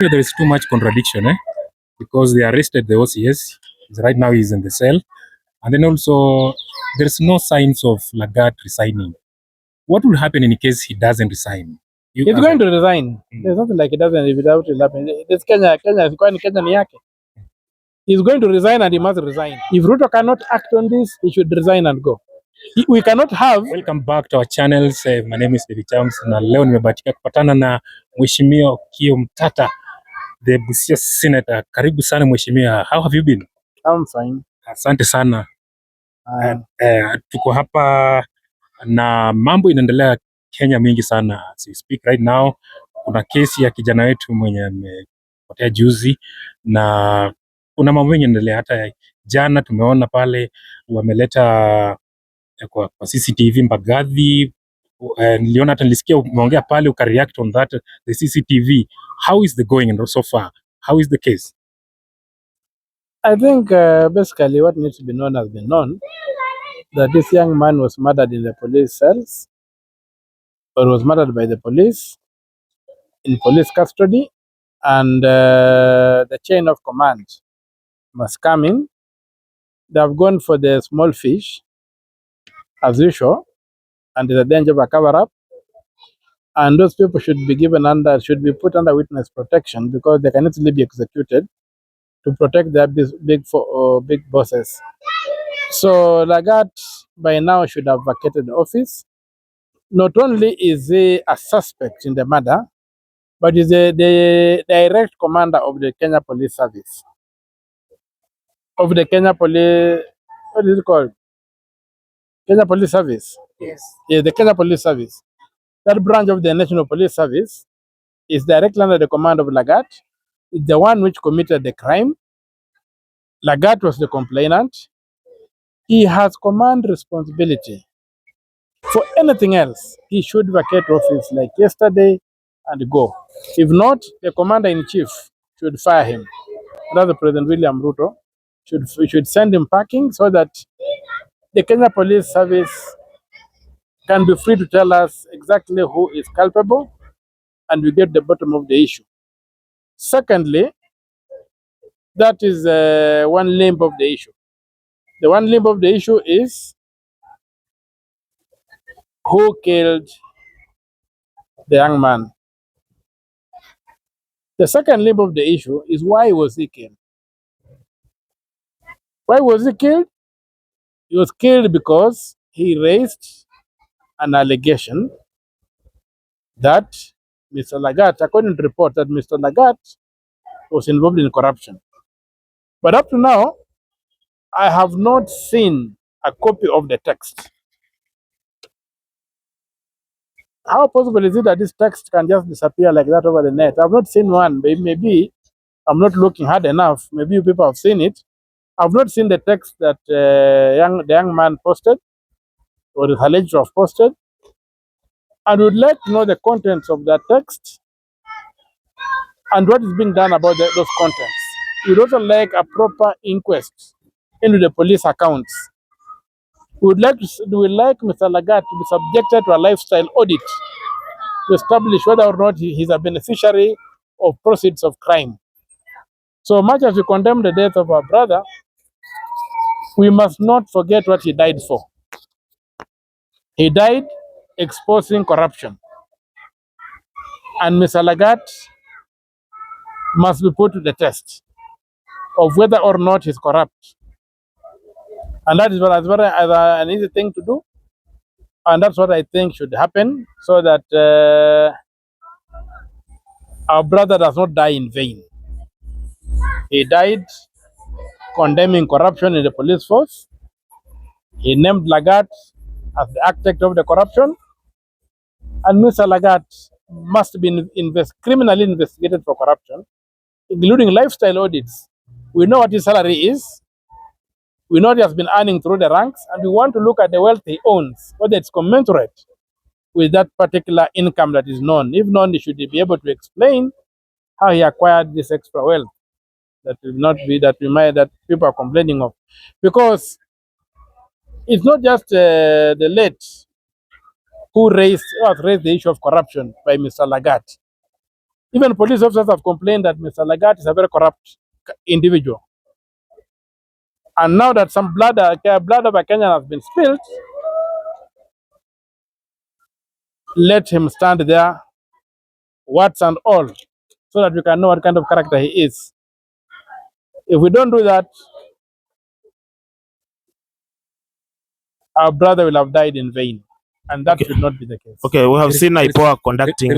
There is too much contradiction, because they arrested the OCS. Right now he's in the cell. And then also, there's no signs of Lagat resigning. What will happen in case he doesn't resign? He's going to resign. There's nothing like it doesn't without it happening. This Kenya is going to Kenya Yake. He's going to resign and he must resign. If Ruto cannot act on this, he should resign and go. We cannot have. Welcome back to our channels. My name is David Chams na leo nimebahatika kupatana na Mheshimiwa Okiya Omtatah, the Busia Senator. Karibu sana Mheshimiwa. How have you been? I'm fine. Asante sana. Tuko hapa na mambo inaendelea Kenya mingi sana. As we speak right now, kuna kesi ya kijana wetu mwenye amepotea juzi na kuna mambo mengi yanaendelea. Hata jana tumeona pale wameleta kwa Cctv Mbagadhi. Niliona hata nilisikia umeongea pale ukareact on that, the Cctv. How is the going so far? How is the case? I think basically what needs to be known has been known, that this young man was murdered in the police cells, or was murdered by the police in police custody, and the chain of command was coming. They have gone for the small fish as usual, and there's a danger of a cover-up. And those people should be put under witness protection, because they can easily be executed to protect their big bosses. So Lagat by now should have vacated the office. Not only is he a suspect in the murder, but is the direct commander of the Kenya Police Service. Of the Kenya Police, what is it called? Kenya Police Service. Yes. Yeah, the Kenya Police Service. That branch of the National Police Service is directly under the command of Lagat. It's the one which committed the crime. Lagat was the complainant. He has command responsibility. For anything else, he should vacate office like yesterday and go. If not, the commander-in-chief should fire him. Rather, President William Ruto should send him packing, so that the Kenya Police Service can be free to tell us exactly who is culpable, and we get the bottom of the issue. Secondly, that is one limb of the issue. The one limb of the issue is who killed the young man. The second limb of the issue is why was he killed? Why was he killed? He was killed because he raised an allegation that Mr. Lagat, according to report, that Mr. Lagat was involved in corruption. But up to now, I have not seen a copy of the text. How possible is it that this text can just disappear like that over the net? I've not seen one. Maybe I'm not looking hard enough. Maybe you people have seen it. I've not seen the text that the young man posted, or is alleged to have posted. And would like to know the contents of that text and what is being done about those contents. We'd also like a proper inquest into the police accounts. We would like Mr. Lagat to be subjected to a lifestyle audit to establish whether or not he is a beneficiary of proceeds of crime. So much as we condemn the death of our brother, we must not forget what he died for. He died exposing corruption. And Mr. Lagat must be put to the test of whether or not he's corrupt. And that is an easy thing to do. And that's what I think should happen, so that our brother does not die in vain. He died condemning corruption in the police force. He named Lagat as the architect of the corruption. And Mr. Lagat must be criminally investigated for corruption, including lifestyle audits. We know what his salary is. We know he has been earning through the ranks, and we want to look at the wealth he owns, whether it's commensurate with that particular income that is known. If known, he should be able to explain how he acquired this extra wealth that will not be that people are complaining of. Because it's not just the late who has raised the issue of corruption by Mr. Lagat. Even police officers have complained that Mr. Lagat is a very corrupt individual. And now that some blood of a Kenyan has been spilled, let him stand there, words and all, so that we can know what kind of character he is. If we don't do that, our brother will have died in vain. And that should not be the case. Okay, we have seen IPOA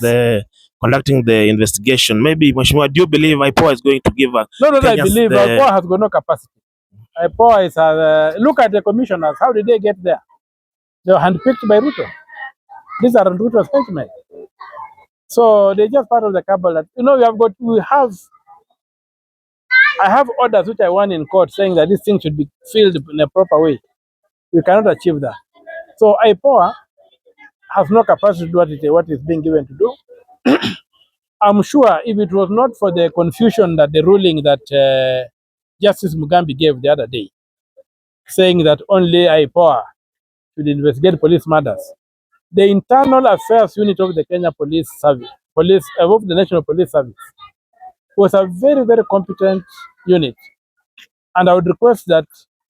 there conducting the investigation. Maybe, Mheshimiwa, do you believe IPOA is going to give a No, I Kenyans believe IPOA has got no capacity. IPOA is, look at the commissioners. How did they get there? They were handpicked by Ruto. These are Ruto's henchmen. So they're just part of the cabal that, I have orders which I won in court saying that this thing should be filled in a proper way. We cannot achieve that. So IPOA has no capacity to do what is being given to do. I'm sure if it was not for the confusion that the ruling that Justice Mugambi gave the other day, saying that only IPOA should investigate police murders, the internal affairs unit of the Kenya Police Service, of the National Police Service, was a very, very competent unit. And I would request that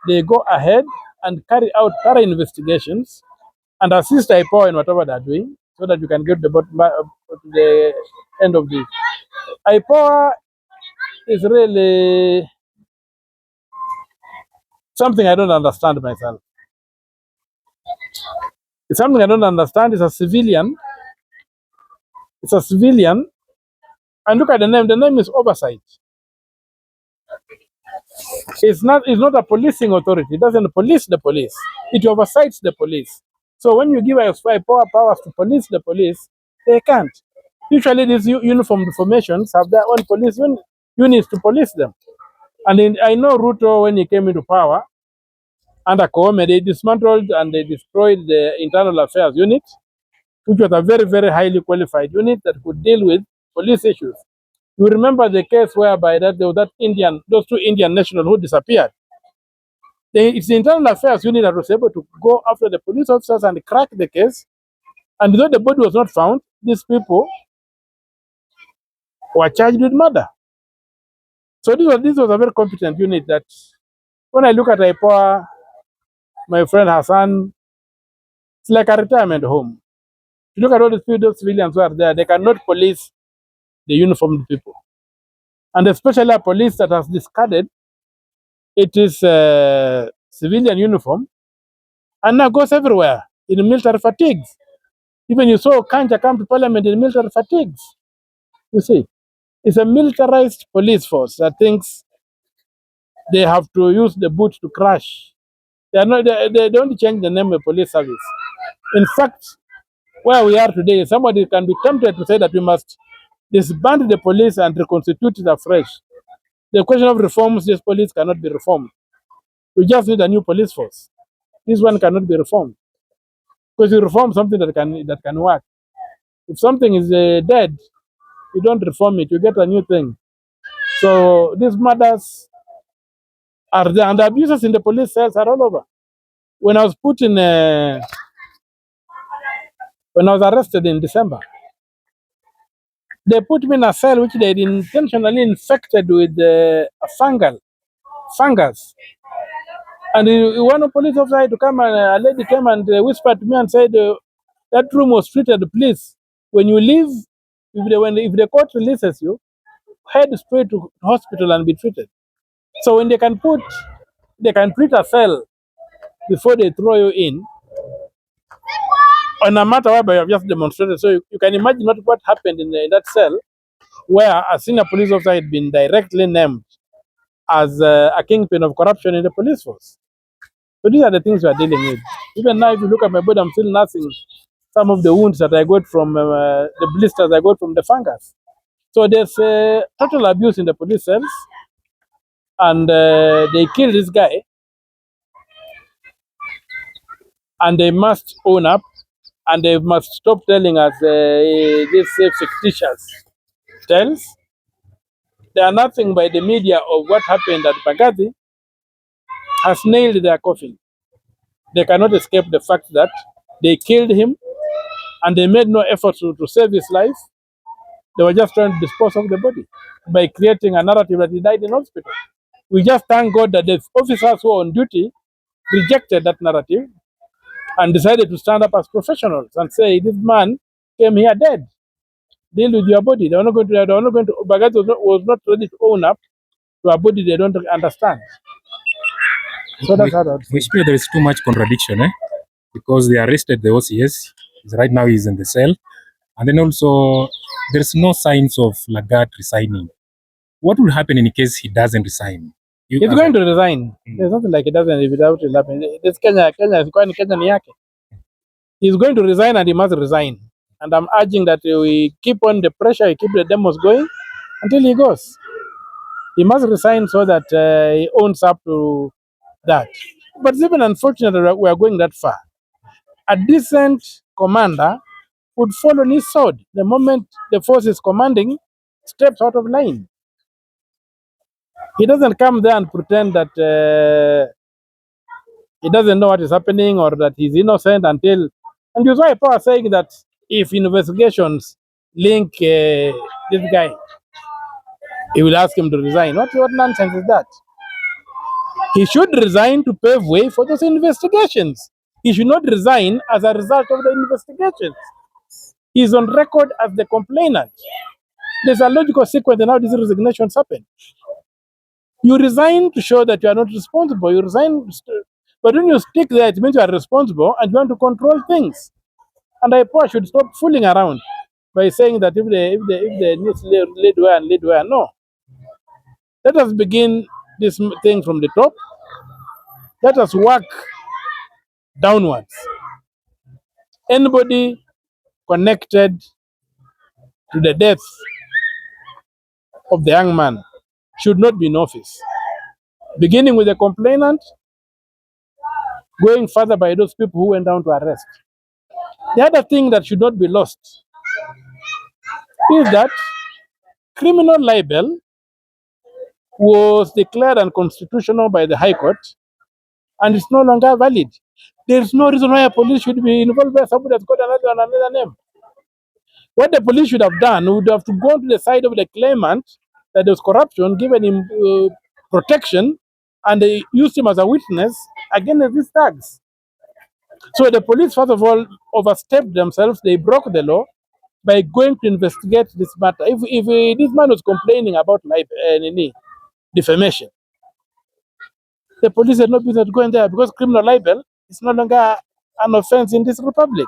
they go ahead and carry out thorough investigations and assist IPOA in whatever they're doing, so that you can get to the end of this. IPOA is really something I don't understand myself. It's something I don't understand. It's a civilian. And look at the name. The name is oversight. It's not a policing authority. It doesn't police the police. It oversights the police. So when you give IPOA powers to police the police, they can't. Usually these uniformed formations have their own police units to police them. And I know Ruto, when he came into power, under Koome, they dismantled and they destroyed the internal affairs unit, which was a very, very highly qualified unit that could deal with police issues. You remember the case whereby there was those two Indian nationals who disappeared. It's the internal affairs unit that was able to go after the police officers and crack the case. And though the body was not found, these people were charged with murder. So this was a very competent unit that, when I look at IPOA, my friend Hassan, it's like a retirement home. You look at all those civilians who are there, they cannot police the uniformed people. And especially a police that has discarded its civilian uniform and now goes everywhere in military fatigues. Even you saw Kanja come to parliament in military fatigues. You see, it's a militarized police force that thinks they have to use the boot to crash. They don't change the name of police service. In fact, where we are today, somebody can be tempted to say that we must disband the police and reconstitute it afresh. The question of reforms, this police cannot be reformed. We just need a new police force. This one cannot be reformed, because you reform something that can work. If something is dead, you don't reform it, you get a new thing. So these murders are there, and the abuses in the police cells are all over. When I was arrested in December, they put me in a cell which they intentionally infected with a fungus. And one police officer had to come, and a lady came and whispered to me and said, that room was treated, please. When you leave, if the court releases you, head straight to hospital and be treated. So when they can treat a cell before they throw you in, on a matter whereby you have just demonstrated. So you can imagine what happened in that cell, where a senior police officer had been directly named as a kingpin of corruption in the police force. So these are the things we are dealing with. Even now, if you look at my body, I'm still nursing some of the wounds that I got from the blisters I got from the fungus. So there's total abuse in the police cells, and they killed this guy, and they must own up, and they must stop telling us these fictitious tales. They are nothing by the media of what happened at Mbagadhi has nailed their coffin. They cannot escape the fact that they killed him, and they made no effort to save his life. They were just trying to dispose of the body by creating a narrative that he died in hospital. We just thank God that the officers who were on duty rejected that narrative and decided to stand up as professionals and say, this man came here dead. Deal with your body. They were not going to, Mbagadhi was not ready to own up to a body they don't understand. So that's how that Which means there is too much contradiction, because they arrested the OCS. Right now he's in the cell. And then also, there's no signs of Lagat resigning. What will happen in case he doesn't resign? He's going to resign. There's nothing like it doesn't without it happening. This Kenya is Kwani, Kenya ni Yake. He's going to resign and he must resign. And I'm urging that we keep on the pressure, we keep the demos going until he goes. He must resign so that he owns up to that. But it's even unfortunate that we are going that far. A decent commander would fall on his sword the moment the force is commanding steps out of line. He doesn't come there and pretend that he doesn't know what is happening or that he's innocent until. And you saw Paul saying that if investigations link this guy, he will ask him to resign. What nonsense is that? He should resign to pave way for those investigations. He should not resign as a result of the investigations. He is on record as the complainant. There's a logical sequence in how these resignations happen. You resign to show that you are not responsible. You resign, but when you stick there, it means you are responsible and you want to control things. And IPOA should stop fooling around by saying that if they need lead where, no. Let us begin this thing from the top. Let us work downwards. Anybody connected to the death of the young man should not be in office. Beginning with the complainant, going further by those people who went down to arrest. The other thing that should not be lost is that criminal libel was declared unconstitutional by the High Court and it's no longer valid. There is no reason why a police should be involved where somebody has got another name. What the police should have done would have to go to the side of the claimant that there was corruption, given him protection, and they used him as a witness against these thugs. So the police, first of all, overstepped themselves. They broke the law by going to investigate this matter. If this man was complaining about defamation, the police had no business going there because criminal libel is no longer an offense in this republic.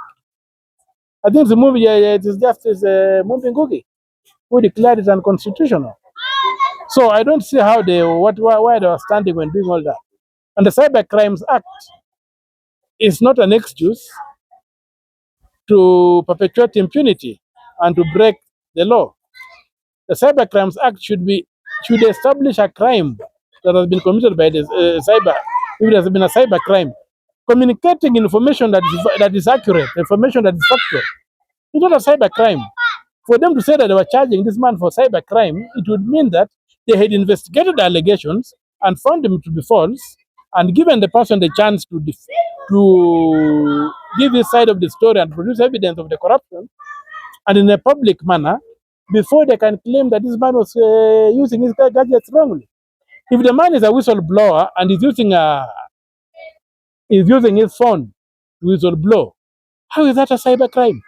I think the movie it is Justice Mumbi who declared it unconstitutional. So I don't see how why they were standing when doing all that. And the Cyber Crimes Act is not an excuse to perpetuate impunity and to break the law. The Cyber Crimes Act should establish a crime that has been committed by the cyber. If it has been a cyber crime, communicating information that is accurate, information that is factual, it's not a cyber crime. For them to say that they were charging this man for cyber crime, it would mean that they had investigated the allegations and found them to be false, and given the person the chance to give his side of the story and produce evidence of the corruption, and in a public manner, before they can claim that this man was using his gadgets wrongly. If the man is a whistleblower and is using his phone to whistleblow, how is that a cyber crime?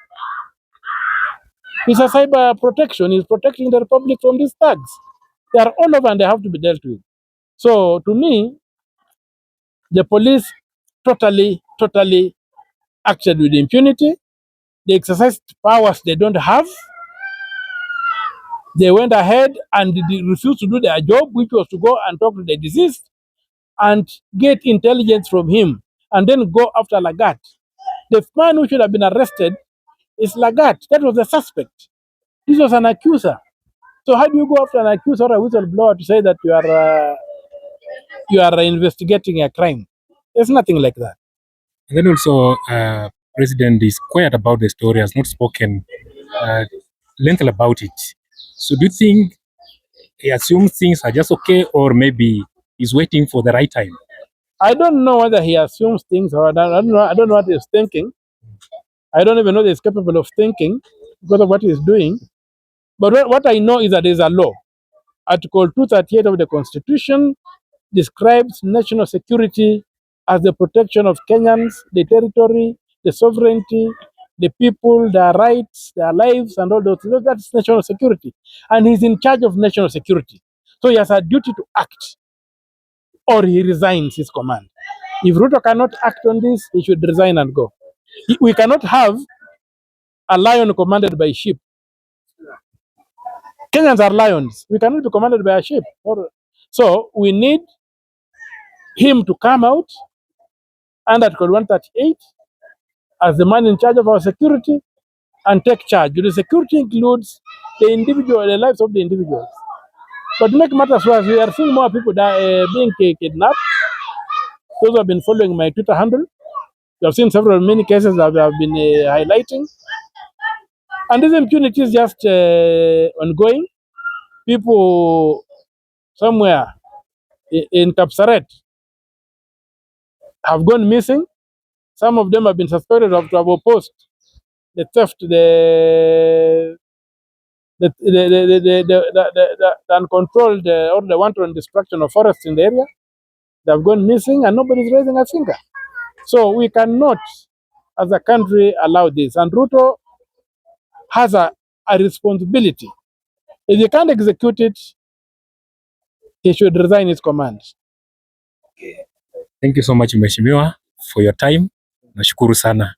It's a cyber protection. He's protecting the republic from these thugs. They are all over and they have to be dealt with. So to me, the police totally acted with impunity. They exercised powers they don't have. They went ahead and they refused to do their job, which was to go and talk to the deceased and get intelligence from him and then go after Lagat. The man who should have been arrested is Lagat. That was the suspect. This was an accuser. So how do you go after an accuser or a whistleblower to say that you are investigating a crime? There's nothing like that. And then also, President is quiet about the story, has not spoken lengthy about it. So do you think he assumes things are just okay, or maybe he's waiting for the right time? I don't know whether he assumes things or I don't know what he's thinking. I don't even know that he's capable of thinking because of what he's doing. But what I know is that there is a law. Article 238 of the Constitution describes national security as the protection of Kenyans, the territory, the sovereignty, the people, their rights, their lives, and all those. That's national security. And he's in charge of national security. So he has a duty to act, or he resigns his command. If Ruto cannot act on this, he should resign and go. We cannot have a lion commanded by sheep. Kenyans are lions. We cannot be commanded by a sheep. So we need him to come out under Article 138 as the man in charge of our security and take charge. The security includes the lives of the individuals. But to make matters worse, we are seeing more people being kidnapped. Those who have been following my Twitter handle, you have seen many cases that I have been highlighting. And this impunity is just ongoing. People somewhere in Kapsaret have gone missing. Some of them have been suspected of to have opposed the theft, the uncontrolled or the wanton destruction of forests in the area. They have gone missing and nobody's raising a finger. So we cannot, as a country, allow this. And Ruto has a responsibility. If he can't execute it, he should resign his command. Thank you so much Mheshimiwa for your time. Nashukuru sana.